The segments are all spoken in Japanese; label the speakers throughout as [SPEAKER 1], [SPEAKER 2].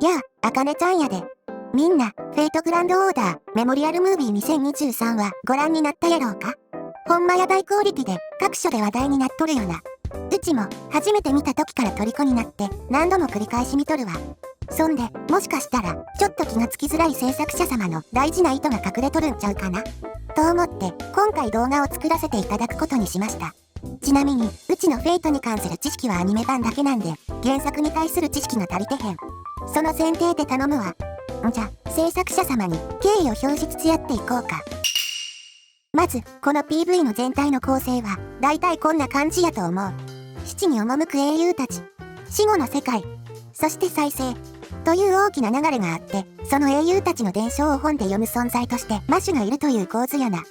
[SPEAKER 1] やあ、あかねちゃんやで。みんな、フェイトグランドオーダーメモリアルムービー2023はご覧になったやろうか。ほんまや大クオリティで各所で話題になっとるよな。うちも初めて見た時から虜になって何度も繰り返し見とるわ。そんで、もしかしたらちょっと気がつきづらい制作者様の大事な意図が隠れとるんちゃうかなと思って今回動画を作らせていただくことにしました。ちなみに、うちのフェイトに関する知識はアニメ版だけなんで、原作に対する知識が足りてへん。その前提で頼むわ。じゃ、制作者様に敬意を表しつつやっていこうか。まず、この PV の全体の構成は、だいたいこんな感じやと思う。死地に赴く英雄たち、死後の世界、そして再生、という大きな流れがあって、その英雄たちの伝承を本で読む存在としてマシュがいるという構図やな。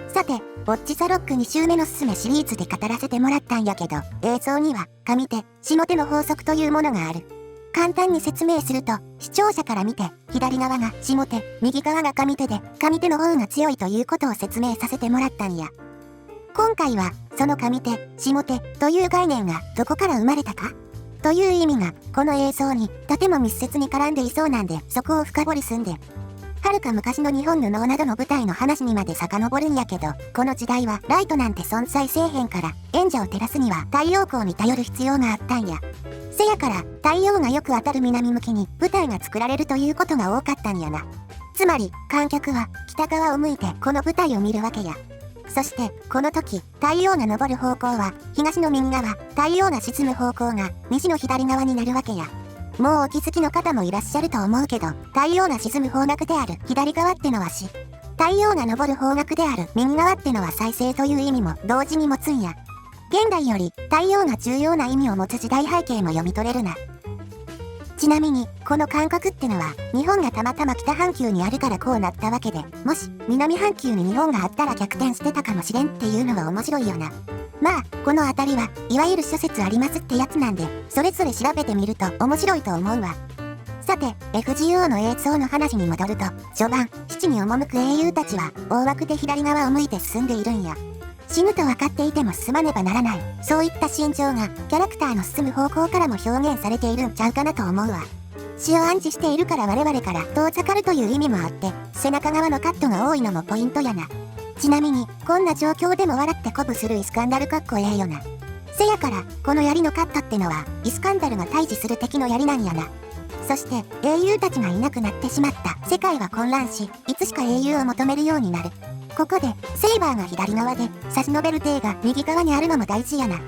[SPEAKER 1] さて、ウォッチザロック2週目のすすめシリーズで語らせてもらったんやけど、映像には、上手、下手の法則というものがある。簡単に説明すると、視聴者から見て、左側が下手、右側が上手で、上手の方が強いということを説明させてもらったんや。今回は、その上手、下手という概念がどこから生まれたかという意味が、この映像にとても密接に絡んでいそうなんで、そこを深掘りすんで。はるか昔の日本の能などの舞台の話にまで遡るんやけど、この時代はライトなんて存在せえへんから、演者を照らすには太陽光に頼る必要があったんや。せやから太陽がよく当たる南向きに舞台が作られるということが多かったんやな。つまり観客は北側を向いてこの舞台を見るわけや。そしてこの時太陽が昇る方向は東の右側、太陽が沈む方向が西の左側になるわけや。もうお気づきの方もいらっしゃると思うけど、太陽が沈む方角である左側ってのは死、太陽が昇る方角である右側ってのは再生という意味も同時に持つんや。現代より太陽が重要な意味を持つ時代背景も読み取れるな。ちなみに、この感覚ってのは、日本がたまたま北半球にあるからこうなったわけで、もし、南半球に日本があったら逆転してたかもしれんっていうのは面白いよな。まあ、このあたりは、いわゆる諸説ありますってやつなんで、それぞれ調べてみると面白いと思うわ。さて、FGO の映像の話に戻ると、序盤、死地に赴く英雄たちは、大枠で左側を向いて進んでいるんや。死ぬと分かっていても進まねばならない。そういった心情がキャラクターの進む方向からも表現されているんちゃうかなと思うわ。死を暗示しているから我々から遠ざかるという意味もあって、背中側のカットが多いのもポイントやな。ちなみに、こんな状況でも笑って鼓舞するイスカンダルかっこええよな。せやから、この槍のカットってのは、イスカンダルが対峙する敵の槍なんやな。そして、英雄たちがいなくなってしまった。世界は混乱し、いつしか英雄を求めるようになる。ここで、セイバーが左側で、差し伸べる手が右側にあるのも大事やな。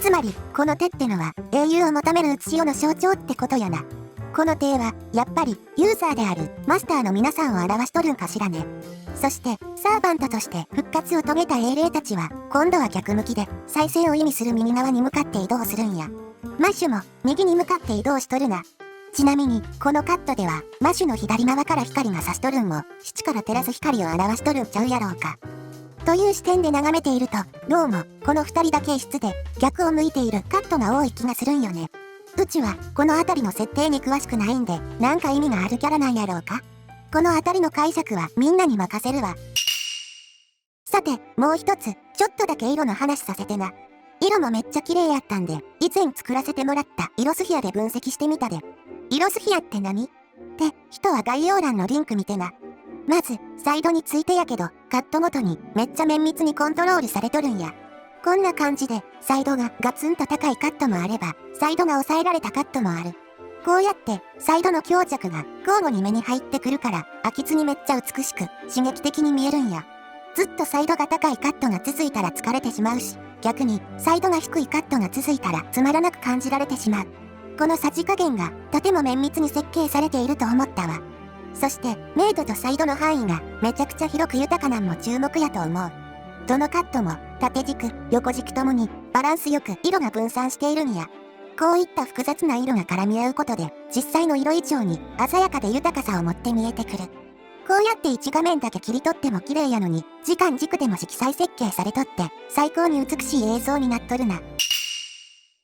[SPEAKER 1] つまり、この手ってのは、英雄を求める写し代の象徴ってことやな。この手は、やっぱり、ユーザーである、マスターの皆さんを表しとるんかしらね。そして、サーバントとして復活を遂げた英霊たちは、今度は逆向きで、再生を意味する右側に向かって移動するんや。マッシュも、右に向かって移動しとるな。ちなみに、このカットでは、マシュの左側から光が差しとるんも、七から照らす光を表しとるんちゃうやろうか。という視点で眺めていると、どうも、この二人だけ質で、逆を向いているカットが多い気がするんよね。うちは、このあたりの設定に詳しくないんで、なんか意味があるキャラなんやろうか。このあたりの解釈はみんなに任せるわ。さて、もう一つ、ちょっとだけ色の話させてな。色もめっちゃ綺麗やったんで、以前作らせてもらった色スフィアで分析してみたで。色スフィアって何？って人は概要欄のリンク見てな。まず、サイドについてやけど、カットごとにめっちゃ綿密にコントロールされとるんや。こんな感じで、サイドがガツンと高いカットもあれば、サイドが抑えられたカットもある。こうやって、サイドの強弱が交互に目に入ってくるから、秋津にめっちゃ美しく、刺激的に見えるんや。ずっとサイドが高いカットが続いたら疲れてしまうし、逆に、サイドが低いカットが続いたらつまらなく感じられてしまう。このさじ加減がとても綿密に設計されていると思ったわ。そして、明度とサイドの範囲がめちゃくちゃ広く豊かなんも注目やと思う。どのカットも縦軸、横軸ともにバランスよく色が分散しているんや。こういった複雑な色が絡み合うことで、実際の色以上に鮮やかで豊かさを持って見えてくる。こうやって一画面だけ切り取っても綺麗やのに、時間軸でも色彩設計されとって、最高に美しい映像になっとるな。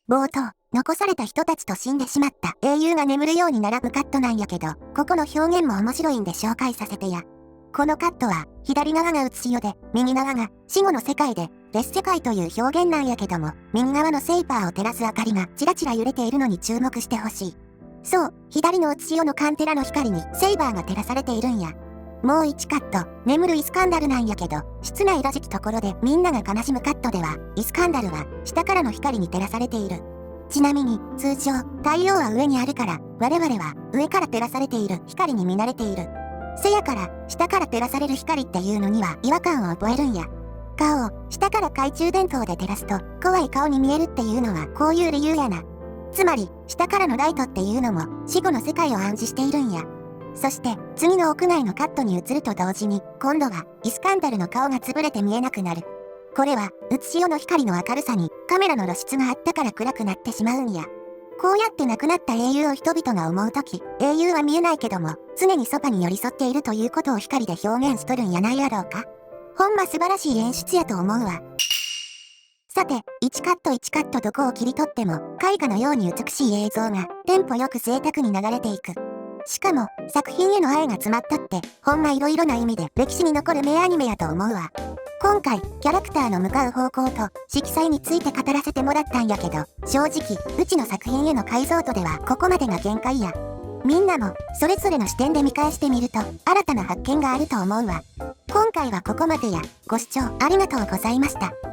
[SPEAKER 1] 冒頭、残された人たちと死んでしまった英雄が眠るように並ぶカットなんやけど、ここの表現も面白いんで紹介させてや。このカットは、左側が写し代で、右側が死後の世界で、別世界という表現なんやけども、右側のセイパーを照らす明かりがチラチラ揺れているのに注目してほしい。そう、左のうつしおのカンテラの光にセイバーが照らされているんや。もう1カット、眠るイスカンダルなんやけど、室内ラジキところでみんなが悲しむカットでは、イスカンダルは下からの光に照らされている。ちなみに、通常、太陽は上にあるから、我々は上から照らされている光に見慣れている。せやから、下から照らされる光っていうのには違和感を覚えるんや。顔を下から懐中電灯で照らすと、怖い顔に見えるっていうのはこういう理由やな。つまり、下からのライトっていうのも死後の世界を暗示しているんや。そして、次の屋内のカットに移ると同時に、今度はイスカンダルの顔が潰れて見えなくなる。これは、うつしおの光の明るさにカメラの露出があったから暗くなってしまうんや。こうやって亡くなった英雄を人々が思うとき、英雄は見えないけども、常にそばに寄り添っているということを光で表現しとるんやないやろうか。ほんま素晴らしい演出やと思うわ。さて、1カット1カットどこを切り取っても、絵画のように美しい映像がテンポよく正確に流れていく。しかも、作品への愛が詰まったって、ほんまいろいろな意味で歴史に残る名アニメやと思うわ。今回、キャラクターの向かう方向と色彩について語らせてもらったんやけど、正直、うちの作品への解像度ではここまでが限界や。みんなも、それぞれの視点で見返してみると、新たな発見があると思うわ。今回はここまでや。ご視聴ありがとうございました。